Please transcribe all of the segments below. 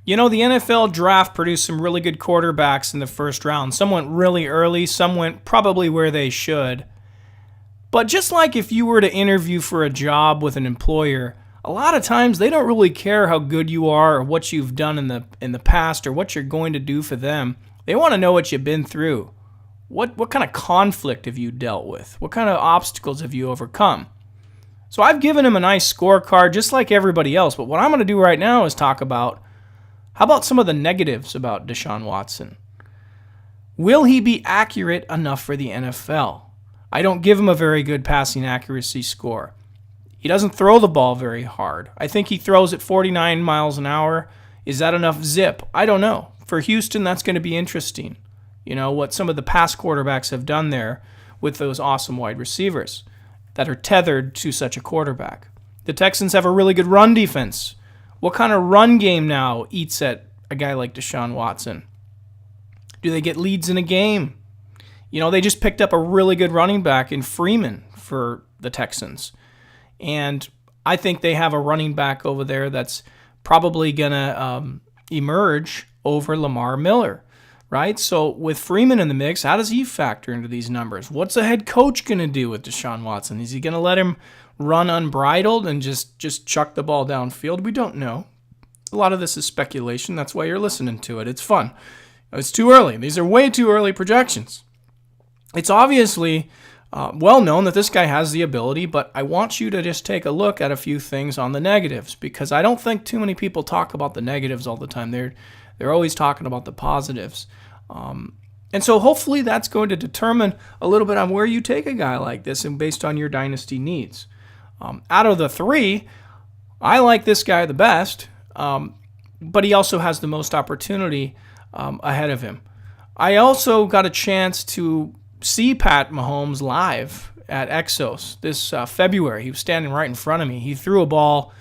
The NFL draft produced some really good quarterbacks in the first round. Some went really early, some went probably where they should. But just like if you were to interview for a job with an employer, a lot of times they don't really care how good you are or what you've done in the past or what you're going to do for them. They want to know what you've been through. What kind of conflict have you dealt with? What kind of obstacles have you overcome? So I've given him a nice scorecard just like everybody else, but what I'm going to do right now is talk about how about some of the negatives about DeShaun Watson? Will he be accurate enough for the NFL? I don't give him a very good passing accuracy score. He doesn't throw the ball very hard. I think he throws at 49 miles an hour. Is that enough zip? I don't know. For Houston, that's going to be interesting. What some of the past quarterbacks have done there with those awesome wide receivers that are tethered to such a quarterback. The Texans have a really good run defense. What kind of run game now eats at a guy like DeShaun Watson? Do they get leads in a game? They just picked up a really good running back in Freeman for the Texans. And I think they have a running back over there that's probably going to emerge over Lamar Miller, right? So with Freeman in the mix, how does he factor into these numbers? What's the head coach going to do with DeShaun Watson? Is he going to let him run unbridled and just chuck the ball downfield? We don't know. A lot of this is speculation. That's why you're listening to it. It's fun. It's too early. These are way too early projections. It's obviously well known that this guy has the ability, but I want you to just take a look at a few things on the negatives because I don't think too many people talk about the negatives all the time. They're always talking about the positives. And so hopefully that's going to determine a little bit on where you take a guy like this and based on your dynasty needs. Out of the three, I like this guy the best, but he also has the most opportunity ahead of him. I also got a chance to see Pat Mahomes live at Exos this February. He was standing right in front of me. He threw a ball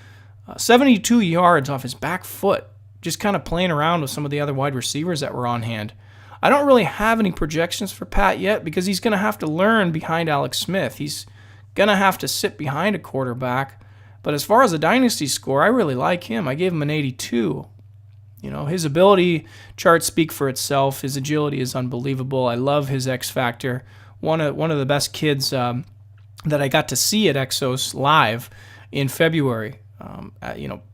72 yards off his back foot, just kind of playing around with some of the other wide receivers that were on hand. I don't really have any projections for Pat yet because he's going to have to learn behind Alex Smith. He's going to have to sit behind a quarterback. But as far as the dynasty score, I really like him. I gave him an 82. His ability charts speak for itself. His agility is unbelievable. I love his X factor. One of the best kids that I got to see at Exos live in February.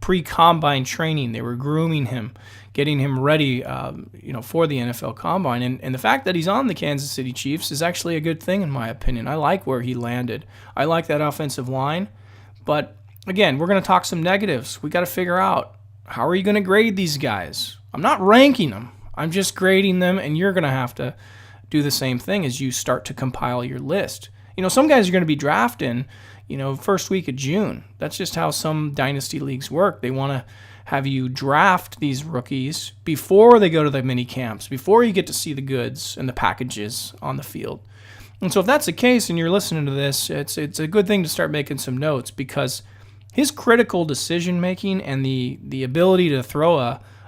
Pre-combine training, they were grooming him, getting him ready, for the NFL Combine. And the fact that he's on the Kansas City Chiefs is actually a good thing in my opinion. I like where he landed. I like that offensive line. But again, we're going to talk some negatives. We got to figure out, how are you going to grade these guys? I'm not ranking them. I'm just grading them, and you're going to have to do the same thing as you start to compile your list. Some guys are going to be drafting, first week of June. That's just how some dynasty leagues work. They want to have you draft these rookies before they go to the mini camps, before you get to see the goods and the packages on the field. And so if that's the case and you're listening to this, it's a good thing to start making some notes because his critical decision-making and the ability to throw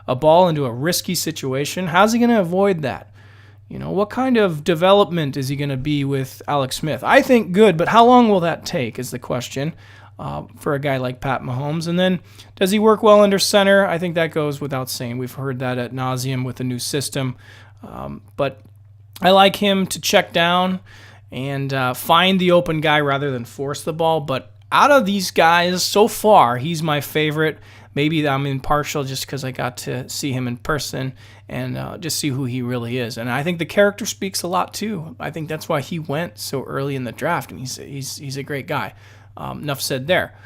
a ball into a risky situation, how's he going to avoid that? What kind of development is he going to be with Alex Smith? I think good, but how long will that take is the question for a guy like Pat Mahomes. And then does he work well under center? I think that goes without saying. We've heard that ad nauseum with the new system. But I like him to check down and find the open guy rather than force the ball. But out of these guys, so far, he's my favorite. Maybe I'm impartial just because I got to see him in person and just see who he really is. And I think the character speaks a lot, too. I think that's why he went so early in the draft, and he's a great guy. Enough said there.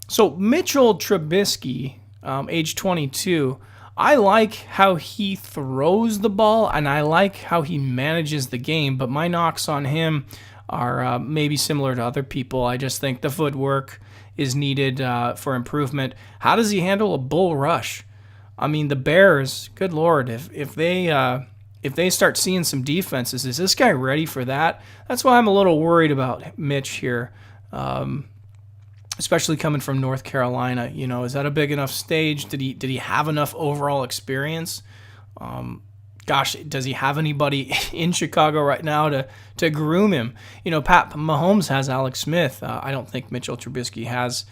So Mitchell Trubisky, age 22, I like how he throws the ball, and I like how he manages the game, but my knocks on him are maybe similar to other people. I just think the footwork is needed for improvement. How does he handle a bull rush? I mean, the Bears, good Lord, if they start seeing some defenses, is this guy ready for that? That's why I'm a little worried about Mitch here, especially coming from North Carolina. Is that a big enough stage? Did he have enough overall experience? Does he have anybody in Chicago right now to groom him? Pat Mahomes has Alex Smith. I don't think Mitchell Trubisky has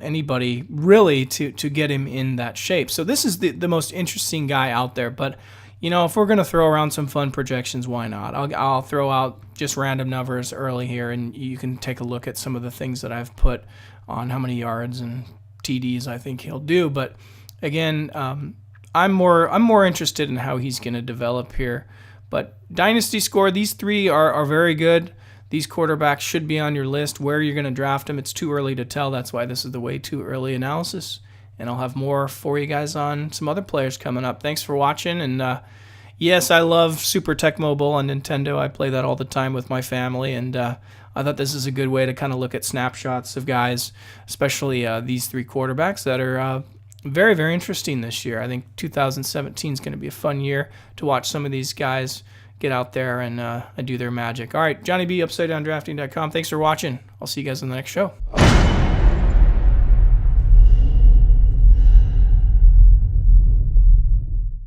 anybody really to get him in that shape. So this is the most interesting guy out there. But, if we're going to throw around some fun projections, why not? I'll throw out just random numbers early here, and you can take a look at some of the things that I've put on how many yards and TDs I think he'll do. But again, I'm more interested in how he's going to develop here. But Dynasty score, these three are very good. These quarterbacks should be on your list. Where you're going to draft them, it's too early to tell. That's why this is the way too early analysis. And I'll have more for you guys on some other players coming up. Thanks for watching. And yes, I love Super Tech Mobile on Nintendo. I play that all the time with my family. And I thought this is a good way to kind of look at snapshots of guys, especially these three quarterbacks that are very, very interesting this year. I think 2017 is going to be a fun year to watch some of these guys get out there and do their magic. All right, Johnny B, UpsideDownDrafting.com. Thanks for watching. I'll see you guys in the next show.